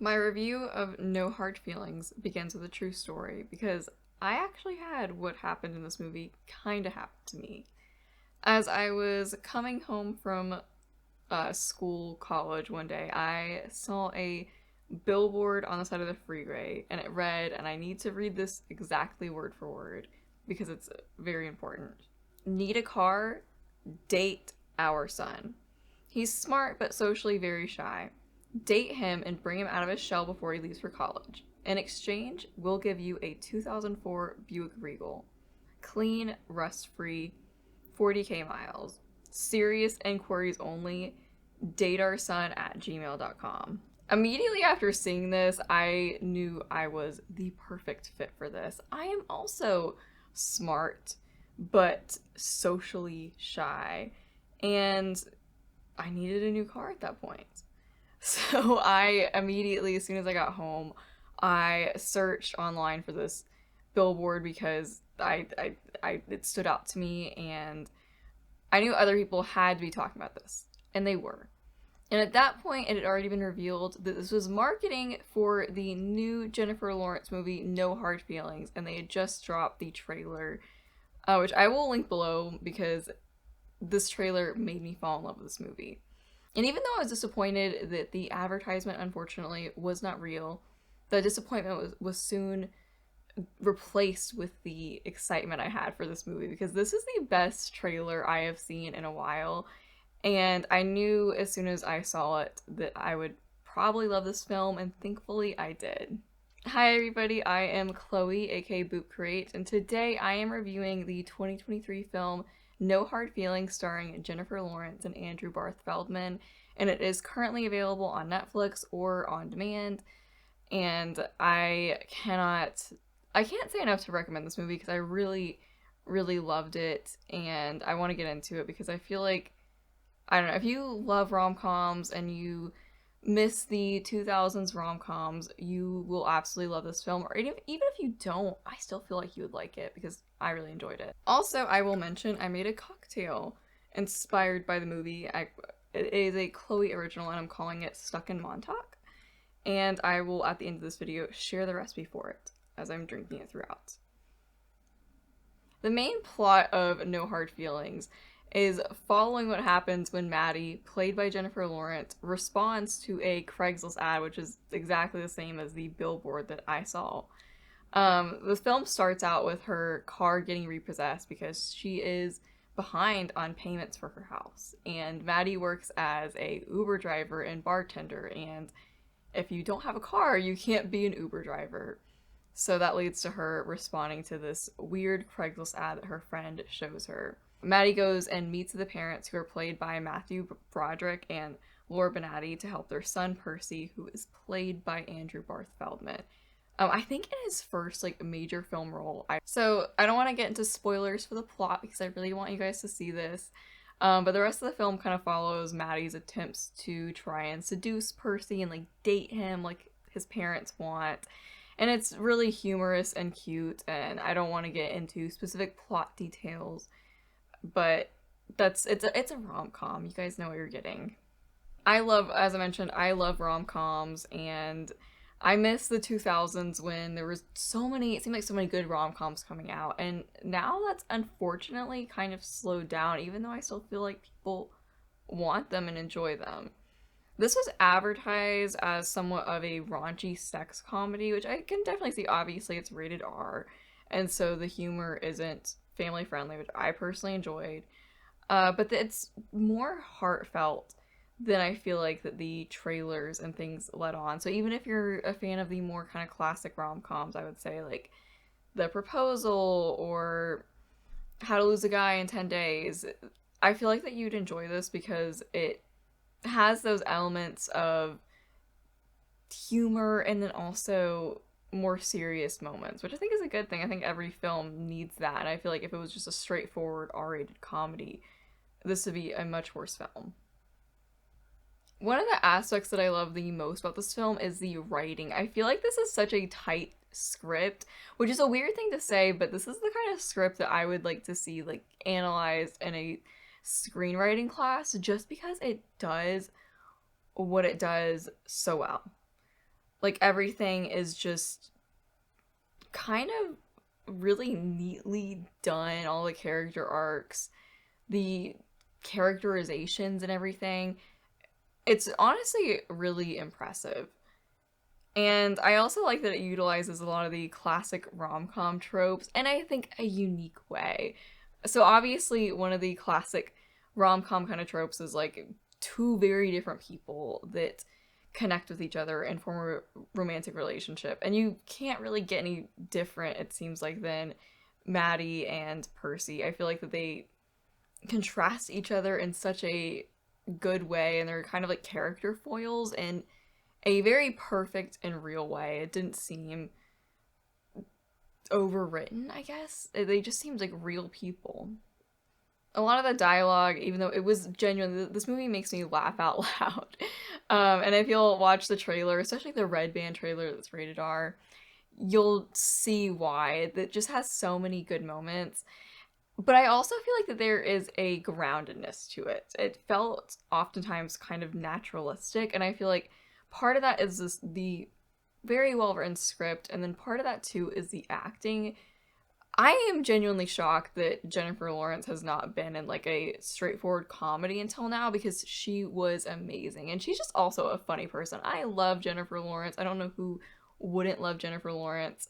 My review of No Hard Feelings begins with a true story because I actually had what happened in this movie kind of happen to me. As I was coming home from school, college one day, I saw a billboard on the side of the freeway and it read, and I need to read this exactly word for word because it's very important. Need a car? Date our son. He's smart but socially very shy. Date him and bring him out of his shell before he leaves for college. In exchange, we'll give you a 2004 Buick Regal. Clean, rust free, 40k miles. Serious inquiries only. Dateourson at gmail.com. Immediately after seeing this, I knew I was the perfect fit for this. I am also smart, but socially shy, and I needed a new car at that point. So I immediately, as soon as I got home, I searched online for this billboard because it stood out to me, and I knew other people had to be talking about this, and they were. And at that point, it had already been revealed that this was marketing for the new Jennifer Lawrence movie, No Hard Feelings, and they had just dropped the trailer, which I will link below because this trailer made me fall in love with this movie. And even though I was disappointed that the advertisement, unfortunately, was not real, the disappointment was soon replaced with the excitement I had for this movie because this is the best trailer I have seen in a while. And I knew as soon as I saw it that I would probably love this film, and thankfully I did. Hi everybody, I am Chloe, aka Boop Crate, and today I am reviewing the 2023 film No Hard Feelings starring Jennifer Lawrence and Andrew Barth Feldman, and it is currently available on Netflix or on demand. And I can't say enough to recommend this movie because I really, really loved it, and I want to get into it because I feel like, I don't know, if you love rom-coms and you miss the 2000s rom-coms, you will absolutely love this film. Or even if you don't, I still feel like you would like it because I really enjoyed it. Also, I will mention I made a cocktail inspired by the movie. It is a Chloe original, and I'm calling it Stuck in Montauk. And I will, at the end of this video, share the recipe for it as I'm drinking it throughout. The main plot of No Hard Feelings is following what happens when Maddie, played by Jennifer Lawrence, responds to a Craigslist ad, which is exactly the same as the billboard that I saw. The film starts out with her car getting repossessed because she is behind on payments for her house. And Maddie works as a Uber driver and bartender, and if you don't have a car, you can't be an Uber driver. So that leads to her responding to this weird Craigslist ad that her friend shows her. Maddie goes and meets the parents, who are played by Matthew Broderick and Laura Benatti, to help their son Percy, who is played by Andrew Barth Feldman. I think in his first major film role. So I don't want to get into spoilers for the plot because I really want you guys to see this. But the rest of the film kind of follows Maddie's attempts to try and seduce Percy and date him like his parents want. And it's really humorous and cute, and I don't want to get into specific plot details, but it's a rom-com. You guys know what you're getting. I love, as I mentioned, I love rom-coms, and I miss the 2000s when there was it seemed like so many good rom-coms coming out, and now that's unfortunately kind of slowed down, even though I still feel like people want them and enjoy them. This was advertised as somewhat of a raunchy sex comedy, which I can definitely see. Obviously, it's rated R, and so the humor isn't family friendly, which I personally enjoyed. But it's more heartfelt than I feel like that the trailers and things let on. So even if you're a fan of the more kind of classic rom-coms, I would say like The Proposal or How to Lose a Guy in 10 Days, I feel like that you'd enjoy this because it has those elements of humor and then also more serious moments, which I think is a good thing. I think every film needs that, and I feel like if it was just a straightforward R-rated comedy, this would be a much worse film. One of the aspects that I love the most about this film is the writing. I feel like this is such a tight script, which is a weird thing to say, but this is the kind of script that I would like to see analyzed in a screenwriting class, just because it does what it does so well. Like, everything is just kind of really neatly done, all the character arcs, the characterizations and everything. It's honestly really impressive. And I also like that it utilizes a lot of the classic rom-com tropes in, I think, a unique way. So obviously one of the classic rom-com kind of tropes is like two very different people that connect with each other and form a romantic relationship. And you can't really get any different, it seems like, than Maddie and Percy. I feel like that they contrast each other in such a good way, and they're kind of like character foils in a very perfect and real way. It didn't seem overwritten, I guess. They just seemed like real people. A lot of the dialogue, even though it was genuine, this movie makes me laugh out loud. And if you'll watch the trailer, especially the Red Band trailer that's rated R, you'll see why. It just has so many good moments. But I also feel like that there is a groundedness to it. It felt oftentimes kind of naturalistic, and I feel like part of that is the very well written script, and then part of that too is the acting. I am genuinely shocked that Jennifer Lawrence has not been in like a straightforward comedy until now, because she was amazing, and she's just also a funny person. I love Jennifer Lawrence. I don't know who wouldn't love Jennifer Lawrence.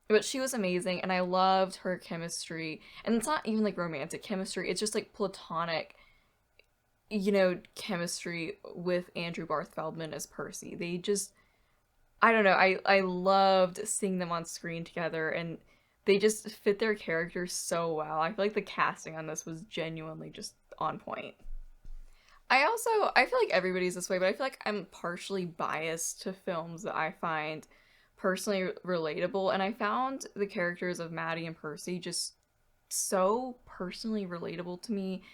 But she was amazing, and I loved her chemistry. And it's not even like romantic chemistry, it's just like platonic, chemistry with Andrew Barth Feldman as Percy. They just, I don't know, I loved seeing them on screen together, and they just fit their characters so well. I feel like the casting on this was genuinely just on point. I feel like everybody's this way, but I feel like I'm partially biased to films that I find personally relatable, and I found the characters of Maddie and Percy just so personally relatable to me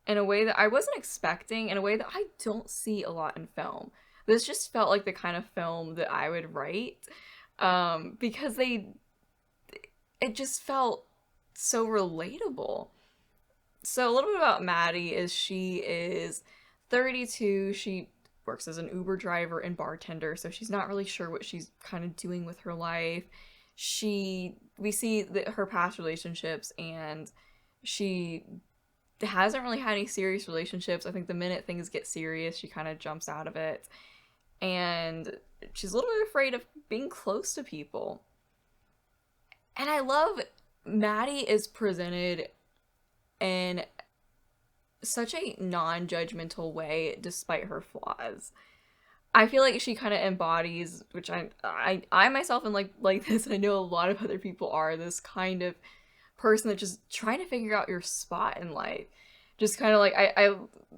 in a way that I wasn't expecting, in a way that I don't see a lot in film. This just felt like the kind of film that I would write, because it just felt so relatable. So a little bit about Maddie is she is 32, she works as an Uber driver and bartender, so she's not really sure what she's kind of doing with her life. We see that her past relationships, and she hasn't really had any serious relationships. I think the minute things get serious, she kind of jumps out of it, and she's a little bit afraid of being close to people. And I love Maddie is presented in such a non-judgmental way despite her flaws. I feel like she kind of embodies, which I myself am like this, and I know a lot of other people are, this kind of person that's just trying to figure out your spot in life. Just kind of like,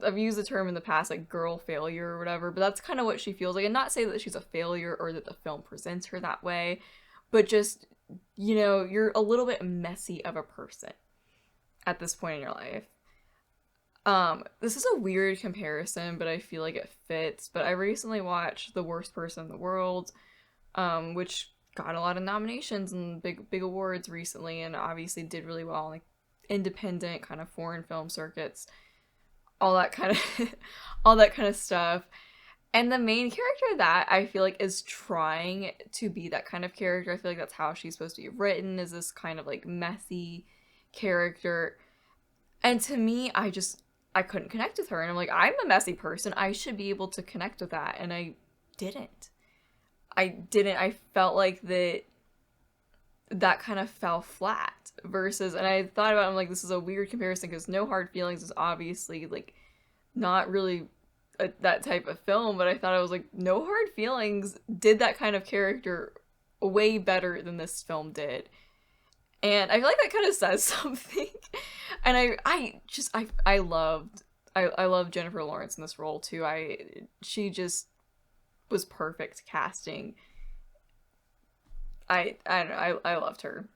I've used the term in the past, like girl failure or whatever, but that's kind of what she feels like. And not say that she's a failure or that the film presents her that way, but just, you're a little bit messy of a person at this point in your life. This is a weird comparison, but I feel like it fits. But I recently watched The Worst Person in the World, which got a lot of nominations and big awards recently, and obviously did really well on like independent kind of foreign film circuits, all that kind of all that kind of stuff. And the main character of that, I feel like, is trying to be that kind of character. I feel like that's how she's supposed to be written, is this kind of like messy character. And to me, I couldn't connect with her. And I'm like, I'm a messy person. I should be able to connect with that. And I didn't. I felt like that kind of fell flat. Versus, and I thought about it, I'm like, this is a weird comparison because No Hard Feelings is obviously like not really that type of film. But I thought, I was like, No Hard Feelings did that kind of character way better than this film did. And I feel like that kind of says something. And I loved Jennifer Lawrence in this role too. She just was perfect casting. I don't know, I loved her.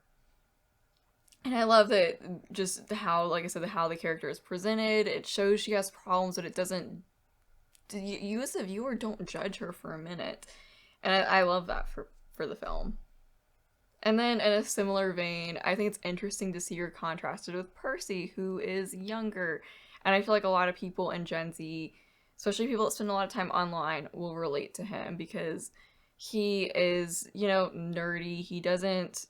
And I love that just how, like I said, how the character is presented. It shows she has problems, but it doesn't, you as a viewer don't judge her for a minute. And I love that for the film. And then in a similar vein, I think it's interesting to see her contrasted with Percy, who is younger. And I feel like a lot of people in Gen Z especially people that spend a lot of time online, will relate to him because he is, you know, nerdy. He doesn't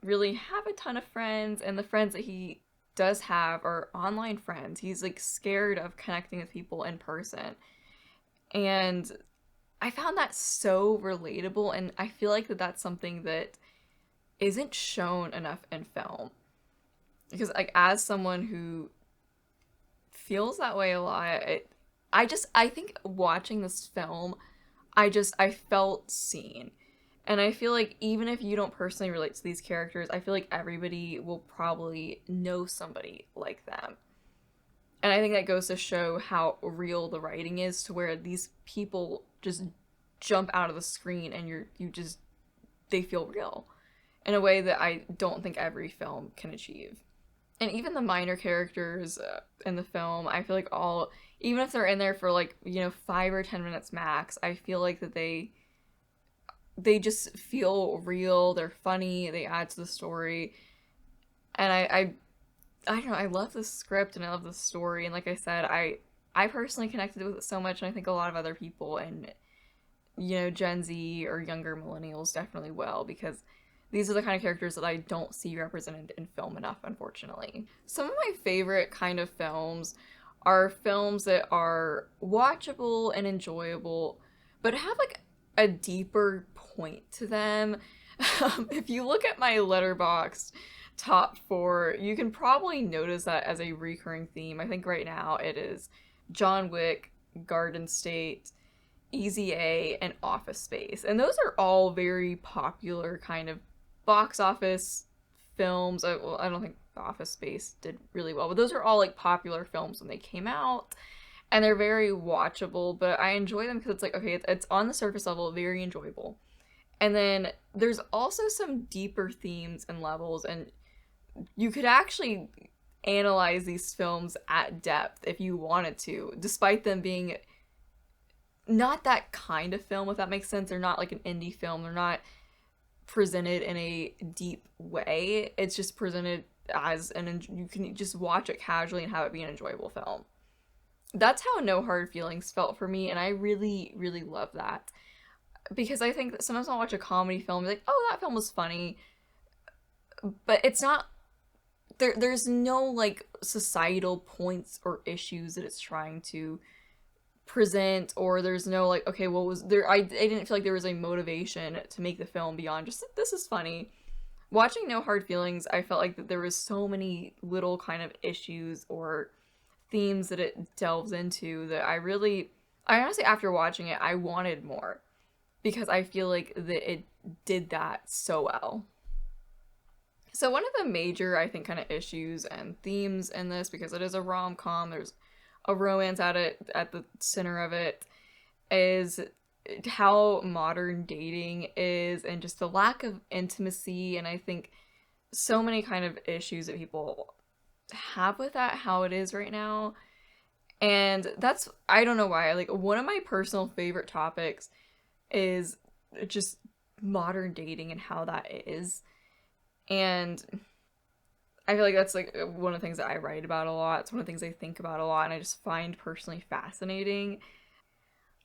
really have a ton of friends, and the friends that he does have are online friends. He's like scared of connecting with people in person. And I found that so relatable, and I feel like that's something that isn't shown enough in film. Because like as someone who feels that way a lot, I think watching this film, I felt seen. And I feel like even if you don't personally relate to these characters, I feel like everybody will probably know somebody like them. And I think that goes to show how real the writing is, to where these people just jump out of the screen and you just they feel real in a way that I don't think every film can achieve. And even the minor characters in the film, I feel like all, even if they're in there for like, you know, 5 or 10 minutes max, I feel like that they just feel real. They're funny. They add to the story, and I don't know. I love the script and I love the story. And like I said, I personally connected with it so much, and I think a lot of other people and, you know, Gen Z or younger millennials definitely will, because these are the kind of characters that I don't see represented in film enough, unfortunately. Some of my favorite kind of films are films that are watchable and enjoyable, but have like a deeper point to them. If you look at my Letterboxd top 4, you can probably notice that as a recurring theme. I think right now it is John Wick, Garden State, Easy A, and Office Space. And those are all very popular kind of box office films. Well, I don't think Office Space did really well, but those are all like popular films when they came out, and they're very watchable. But I enjoy them because it's like, okay, it's on the surface level very enjoyable, and then there's also some deeper themes and levels, and you could actually analyze these films at depth if you wanted to, despite them being not that kind of film, if that makes sense. They're not like an indie film. They're not presented in a deep way. It's just presented as you can just watch it casually and have it be an enjoyable film. That's how No Hard Feelings felt for me, and I really, really love that. Because I think that sometimes I'll watch a comedy film and be like, oh, that film was funny, but it's not, there's no like societal points or issues that it's trying to present, or there's no like, okay, what was there, I didn't feel like there was a motivation to make the film beyond just this is funny. Watching No Hard Feelings, I felt like that there was so many little kind of issues or themes that it delves into that I honestly, after watching it, I wanted more, because I feel like that it did that so well. So one of the major, I think, kind of issues and themes in this, because it is a rom-com, there's a romance at the center of it, is how modern dating is, and just the lack of intimacy. And I think so many kind of issues that people have with that, how it is right now. And that's, I don't know why, like one of my personal favorite topics is just modern dating and how that is. And I feel like that's like one of the things that I write about a lot. It's one of the things I think about a lot, and I just find personally fascinating.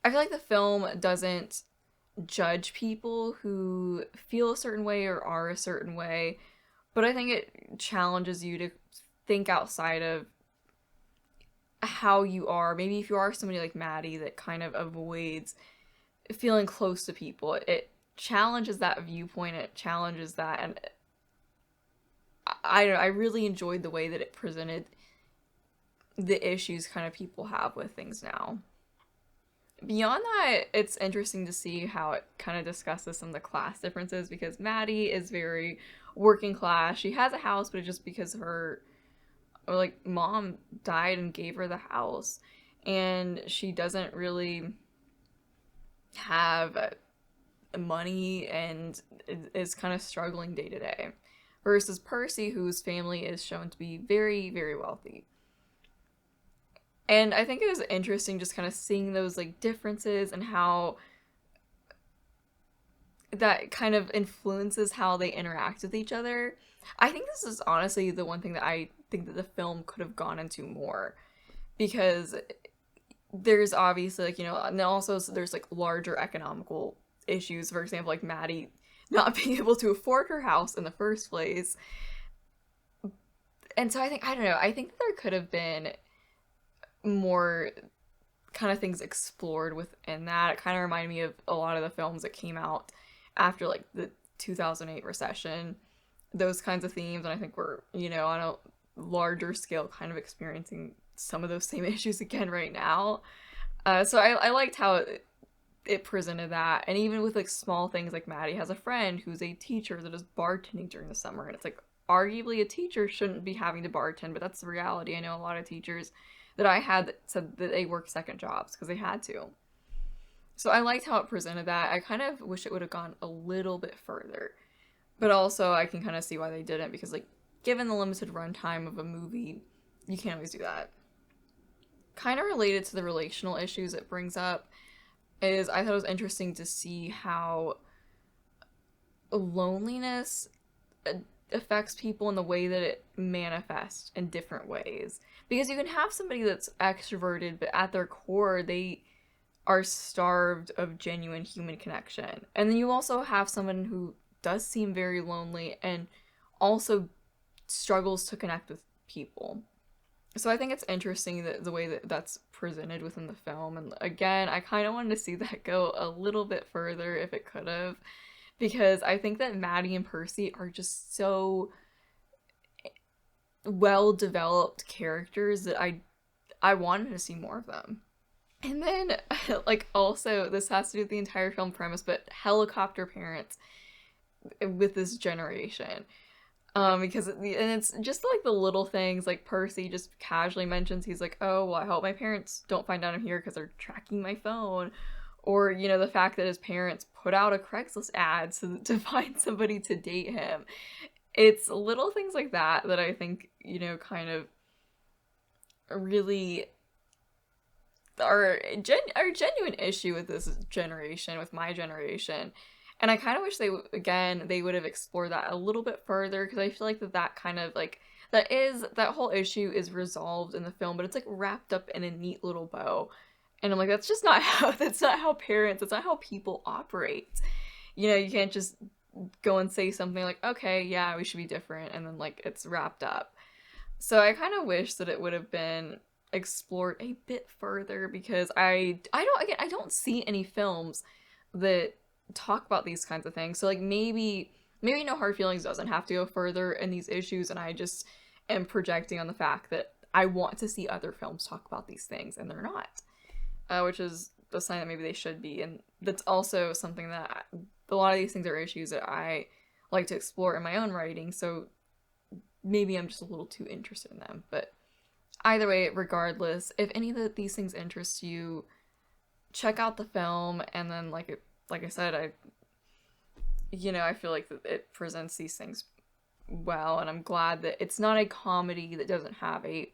I feel like the film doesn't judge people who feel a certain way or are a certain way, but I think it challenges you to think outside of how you are. Maybe if you are somebody like Maddie that kind of avoids feeling close to people, it challenges that viewpoint, it challenges that, and I don't know, I really enjoyed the way that it presented the issues kind of people have with things now. Beyond that, it's interesting to see how it kind of discusses some of the class differences, because Maddie is very working class. She has a house, but it's just because her, or like, mom died and gave her the house, and she doesn't really have money and is kind of struggling day to day. Versus Percy, whose family is shown to be very, very wealthy. And I think it was interesting just kind of seeing those like differences and how that kind of influences how they interact with each other. I think this is honestly the one thing that I think that the film could have gone into more, because there's obviously, like, and then also there's, like, larger economical issues. For example, like, Maddie not being able to afford her house in the first place. And so I don't know, I think that there could have been more kind of things explored within that. It kind of reminded me of a lot of the films that came out after, like, the 2008 recession, those kinds of themes. And I think we're, on a larger scale kind of experiencing some of those same issues again right now. So I liked how it presented that. And even with, like, small things, like Maddie has a friend who's a teacher that is bartending during the summer, and it's like, arguably a teacher shouldn't be having to bartend, but that's the reality. I know a lot of teachers that I had that said that they work second jobs because they had to. So I liked how it presented that. I kind of wish it would have gone a little bit further. But also I can kind of see why they didn't, because, like, given the limited runtime of a movie, you can't always do that. Kind of related to the relational issues it brings up is I thought it was interesting to see how loneliness affects people in the way that it manifests in different ways. Because you can have somebody that's extroverted, but at their core, they are starved of genuine human connection. And then you also have someone who does seem very lonely and also struggles to connect with people. So I think it's interesting that the way that that's presented within the film. And again, I kind of wanted to see that go a little bit further if it could have, because I think that Maddie and Percy are just so well-developed characters that I wanted to see more of them. And then, like, also, this has to do with the entire film premise, but helicopter parents with this generation. Because, and it's just, like, the little things, like, Percy just casually mentions, he's like, oh, well, I hope my parents don't find out I'm here because they're tracking my phone. Or, the fact that his parents put out a Craigslist ad to find somebody to date him. It's little things like that that I think, kind of really are a genuine issue with this generation, with my generation. And I kind of wish they would have explored that a little bit further, because I feel like that kind of, like, that whole issue is resolved in the film, but it's, like, wrapped up in a neat little bow. And I'm like, that's not how parents, that's not how people operate. You can't just go and say something like, okay, yeah, we should be different, and then, like, it's wrapped up. So I kind of wish that it would have been explored a bit further, because I don't see any films that talk about these kinds of things. So, like, maybe No Hard Feelings doesn't have to go further in these issues, and I just am projecting on the fact that I want to see other films talk about these things, and they're not. Which is a sign that maybe they should be. And that's also something that a lot of these things are issues that I like to explore in my own writing, so maybe I'm just a little too interested in them. But either way, regardless, if any of these things interest you, check out the film. And then, like I said, I feel like that it presents these things well, and I'm glad that it's not a comedy that doesn't have a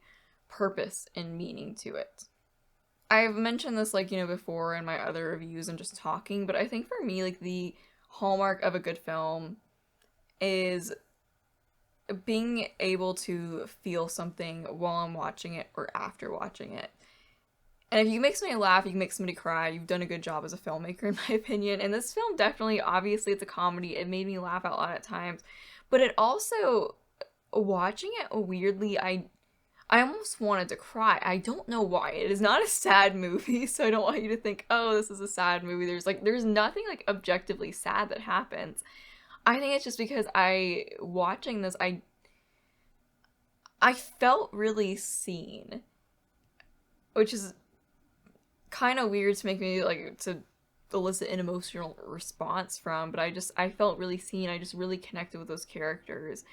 purpose and meaning to it. I've mentioned this, like, before in my other reviews and just talking, but I think for me, like, the hallmark of a good film is being able to feel something while I'm watching it or after watching it. And if you make somebody laugh, you can make somebody cry, you've done a good job as a filmmaker, in my opinion. And this film definitely, obviously, it's a comedy. It made me laugh out loud at times. But it also, watching it weirdly, I almost wanted to cry. I don't know why. It is not a sad movie, so I don't want you to think, oh, this is a sad movie. There's nothing, like, objectively sad that happens. I think it's just because watching this, I felt really seen. Which is kind of weird to make me, like, to elicit an emotional response from, but I felt really seen. I just really connected with those characters.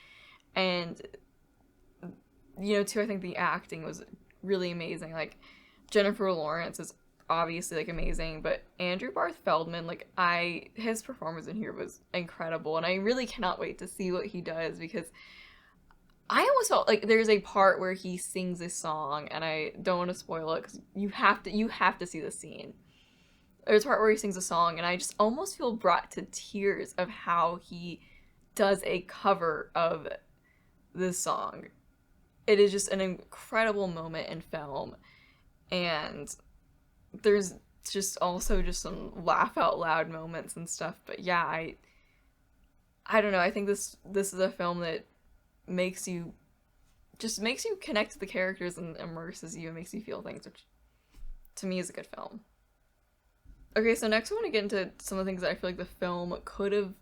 And too, I think the acting was really amazing. Like, Jennifer Lawrence is obviously, like, amazing, but Andrew Barth Feldman, like, his performance in here was incredible, and I really cannot wait to see what he does, because I almost felt like there's a part where he sings a song, and I don't want to spoil it, because you have to see the scene. There's a part where he sings a song, and I just almost feel brought to tears of how he does a cover of this song. It is just an incredible moment in film, and there's just also just some laugh out loud moments and stuff. But yeah, I don't know. I think this is a film that makes you connect to the characters and immerses you and makes you feel things, which to me is a good film. Okay, so next I want to get into some of the things that I feel like the film could have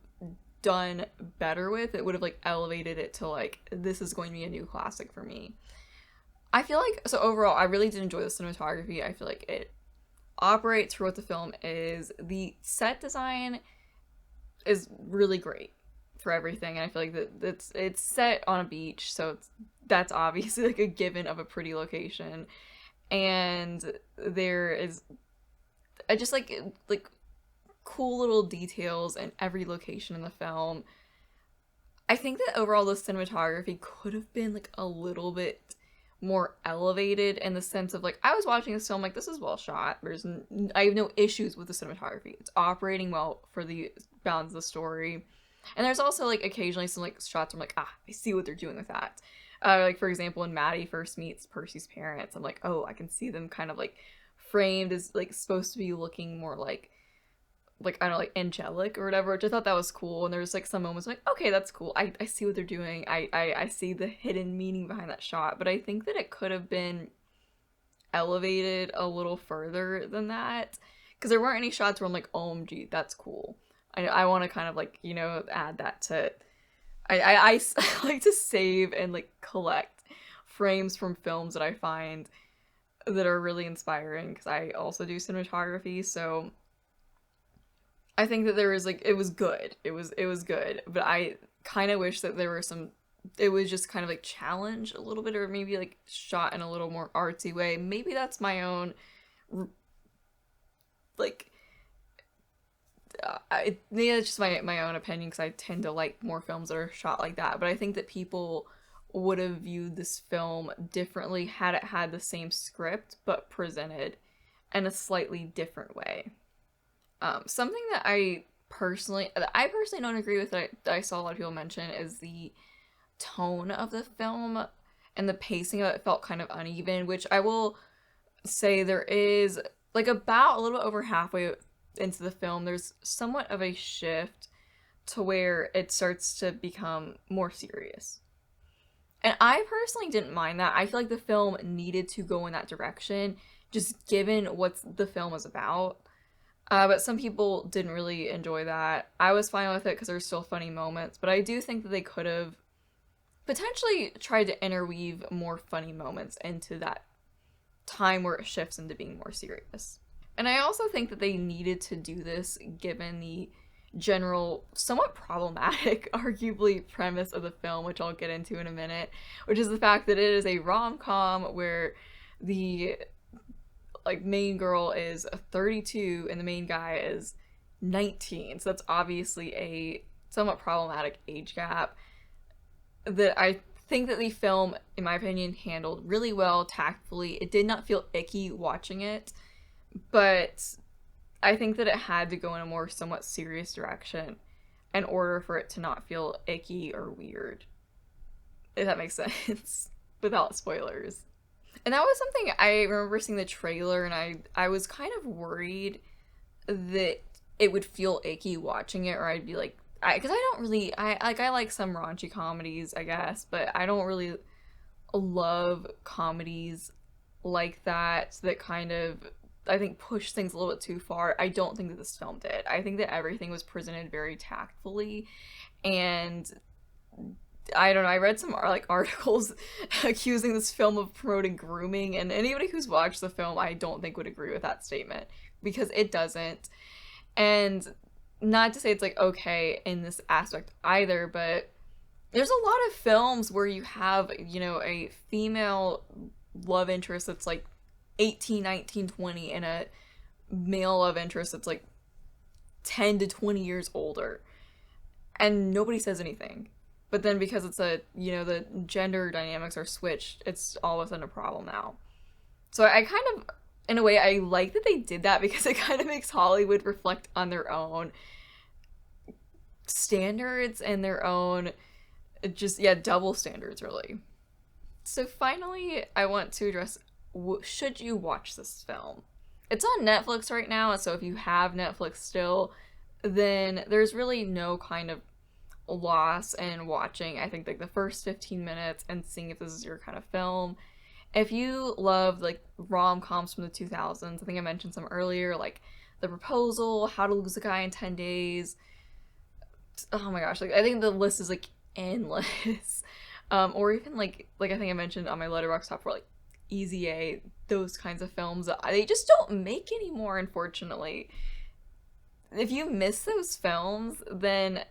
done better with. It would have like elevated it to like, this is going to be a new classic for me. I feel like, so overall, I really did enjoy the cinematography. I feel like it operates for what the film is. The set design is really great for everything, and I feel like that it's set on a beach, so that's obviously like a given of a pretty location. And there is I just like cool little details in every location in the film. I think that overall the cinematography could have been like a little bit more elevated, in the sense of like, I was watching this film like, this is well shot. I have no issues with the cinematography. It's operating well for the balance of the story. And there's also like occasionally some like shots where I'm like, I see what they're doing with that. Like for example, when Maddie first meets Percy's parents, I'm like, oh, I can see them kind of like framed as like supposed to be looking more like I don't know, like angelic or whatever, which I thought that was cool. And there was like some moments like, okay, that's cool. I see what they're doing. I see the hidden meaning behind that shot. But I think that it could have been elevated a little further than that, because there weren't any shots where I'm like, OMG, that's cool. I want to kind of like, you know, add that to I like to save and like collect frames from films that I find that are really inspiring, because I also do cinematography. So I think that there was like, it was good. It was good, but I kind of wish that there were some, it was just kind of like challenged a little bit, or maybe like shot in a little more artsy way. Maybe that's my own like maybe it's just my own opinion, because I tend to like more films that are shot like that. But I think that people would have viewed this film differently had it had the same script but presented in a slightly different way. Something that I personally don't agree with, that I saw a lot of people mention, is the tone of the film and the pacing of it felt kind of uneven, which I will say there is like about a little bit over halfway into the film, there's somewhat of a shift to where it starts to become more serious. And I personally didn't mind that. I feel like the film needed to go in that direction, just given what the film was about. But some people didn't really enjoy that. I was fine with it because there's still funny moments, but I do think that they could have potentially tried to interweave more funny moments into that time where it shifts into being more serious. And I also think that they needed to do this given the general, somewhat problematic, arguably, premise of the film, which I'll get into in a minute, which is the fact that it is a rom-com where the like main girl is 32 and the main guy is 19. So that's obviously a somewhat problematic age gap that I think that the film, in my opinion, handled really well, tactfully. It did not feel icky watching it, but I think that it had to go in a more somewhat serious direction in order for it to not feel icky or weird, if that makes sense, without spoilers. And that was something I remember seeing the trailer, and I was kind of worried that it would feel icky watching it, or I'd be like, because I don't really, I like some raunchy comedies, I guess, but I don't really love comedies like that kind of, I think, push things a little bit too far. I don't think that this film did. I think that everything was presented very tactfully, and I don't know, I read some like articles accusing this film of promoting grooming, and anybody who's watched the film I don't think would agree with that statement, because it doesn't. And not to say it's like okay in this aspect either, but there's a lot of films where you have, you know, a female love interest that's like 18, 19, 20, and a male love interest that's like 10 to 20 years older, and nobody says anything. But then because it's a, you know, the gender dynamics are switched, it's all of a sudden a problem now. So I kind of, in a way, I like that they did that, because it kind of makes Hollywood reflect on their own standards and their own, just, yeah, double standards, really. So finally, I want to address, should you watch this film? It's on Netflix right now, so if you have Netflix still, then there's really no kind of loss in watching, I think, like the first 15 minutes and seeing if this is your kind of film. If you love like rom-coms from the 2000s, I think I mentioned some earlier, like The Proposal, How to Lose a Guy in 10 Days. Oh my gosh, like I think the list is like endless. Or even like I think I mentioned on my Letterboxd top for like Easy A, those kinds of films that they just don't make anymore, unfortunately. If you miss those films, then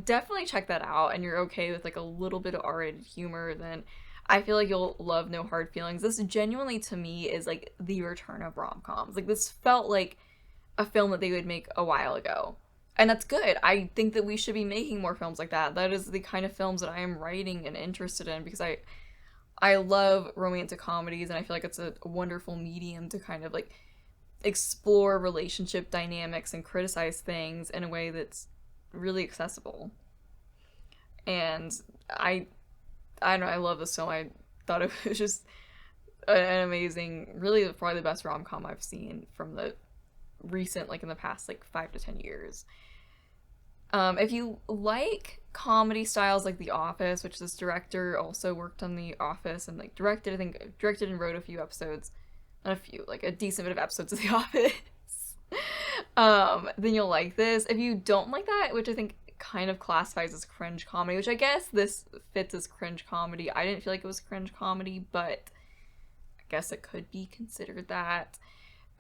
definitely check that out and you're okay with like a little bit of R-rated humor, then I feel like you'll love No Hard Feelings. This genuinely to me is like the return of rom-coms. Like this felt like a film that they would make a while ago. And that's good. I think that we should be making more films like that. That is the kind of films that I am writing and interested in because I love romantic comedies and I feel like it's a wonderful medium to kind of like explore relationship dynamics and criticize things in a way that's really accessible. And I don't know, I love this film. I thought it was just an amazing, really probably the best rom-com I've seen from the recent, like in the past like 5 to 10 years. If you like comedy styles like The Office, which this director also worked on The Office and like directed and wrote a few episodes, not a few, like a decent bit of episodes of The Office, then you'll like this. If you don't like that, which I think kind of classifies as cringe comedy, which I guess this fits as cringe comedy. I didn't feel like it was cringe comedy, but I guess it could be considered that.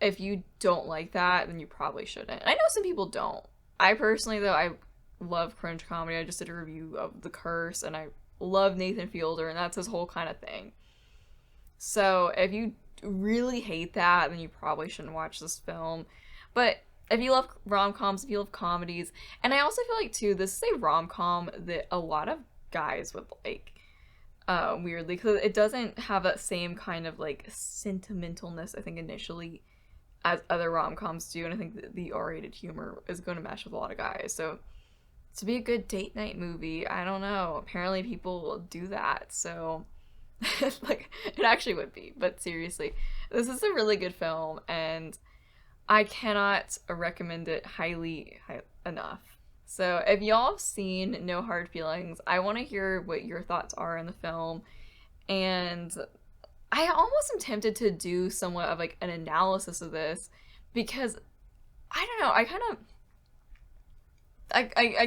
If you don't like that, then you probably shouldn't. I know some people don't. I personally, though, I love cringe comedy. I just did a review of The Curse, and I love Nathan Fielder, and that's his whole kind of thing. So if you really hate that, then you probably shouldn't watch this film. But if you love rom-coms, if you love comedies, and I also feel like, too, this is a rom-com that a lot of guys would like, weirdly, because it doesn't have that same kind of, like, sentimentalness, I think, initially, as other rom-coms do, and I think that the R-rated humor is going to mesh with a lot of guys. So to be a good date night movie, I don't know. Apparently people do that, so like it actually would be. But seriously, this is a really good film, and I cannot recommend it highly enough. So if y'all have seen No Hard Feelings, I want to hear what your thoughts are in the film, and I almost am tempted to do somewhat of like an analysis of this because I don't know, I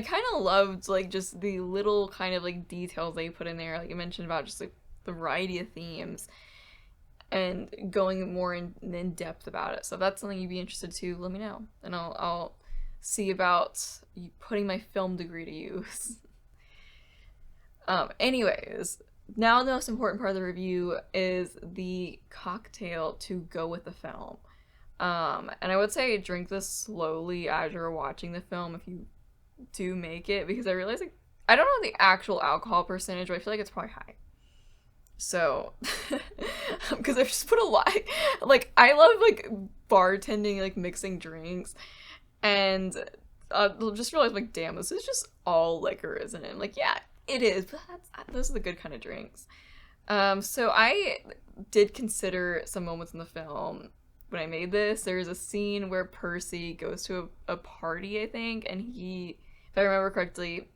kind of loved like just the little kind of like details they put in there, like you mentioned about just like the variety of themes and going more in depth about it. So if that's something you'd be interested to, let me know, and I'll see about putting my film degree to use. Anyways. Now the most important part of the review is the cocktail to go with the film. And I would say drink this slowly as you're watching the film if you do make it, because I realize like I don't know the actual alcohol percentage, but I feel like it's probably high. So, because I've just put a lot, like I love like bartending, like mixing drinks, and just realized like damn, this is just all liquor, isn't it? I'm like, yeah. It is, but those are the good kind of drinks. So I did consider some moments in the film when I made this. There's a scene where Percy goes to a party, I think, and he, if I remember correctly,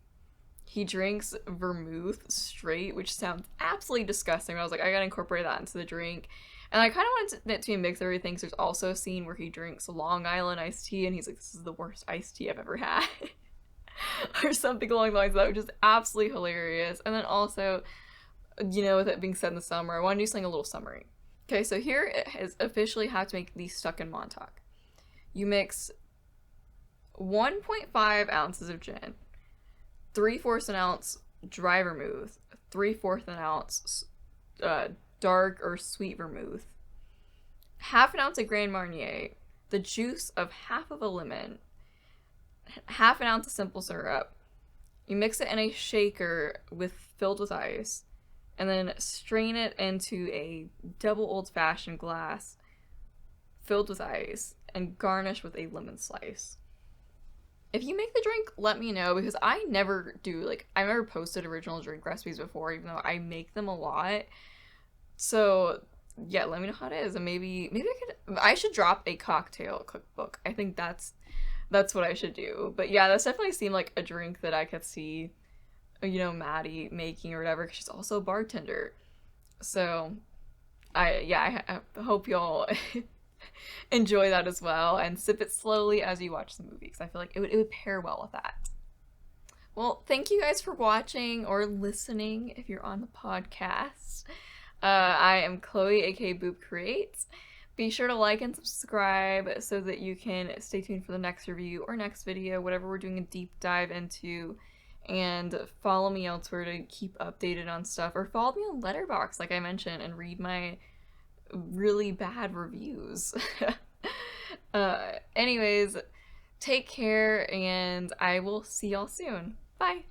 he drinks vermouth straight, which sounds absolutely disgusting. I was like, I gotta incorporate that into the drink. And I kind of wanted it to be a mix of everything, so there's also a scene where he drinks Long Island iced tea, and he's like, this is the worst iced tea I've ever had. Or something along the lines of that, which is absolutely hilarious. And then also, you know, with it being set in the summer, I want to do something a little summery. Okay, so here it has officially how to make the Stuck in Montauk. You mix 1.5 ounces of gin, 3/4 an ounce dry vermouth, 3/4 an ounce dark or sweet vermouth, half an ounce of Grand Marnier, the juice of half of a lemon, half an ounce of simple syrup. You mix it in a shaker filled with ice, and then strain it into a double old-fashioned glass filled with ice, and garnish with a lemon slice. If you make the drink, let me know, because I never do, like, I've never posted original drink recipes before, even though I make them a lot. So yeah, let me know how it is, and maybe I should drop a cocktail cookbook. I think that's what I should do. But yeah, that's definitely seemed like a drink that I could see, Maddie making or whatever, 'cause she's also a bartender. So I hope y'all enjoy that as well and sip it slowly as you watch the movie, because I feel like it would pair well with that. Well, thank you guys for watching or listening if you're on the podcast. I am Chloe, aka Boop Creates. Be sure to like and subscribe so that you can stay tuned for the next review or next video, whatever we're doing a deep dive into. And follow me elsewhere to keep updated on stuff, or follow me on Letterboxd, like I mentioned, and read my really bad reviews. Anyways, take care, and I will see y'all soon. Bye!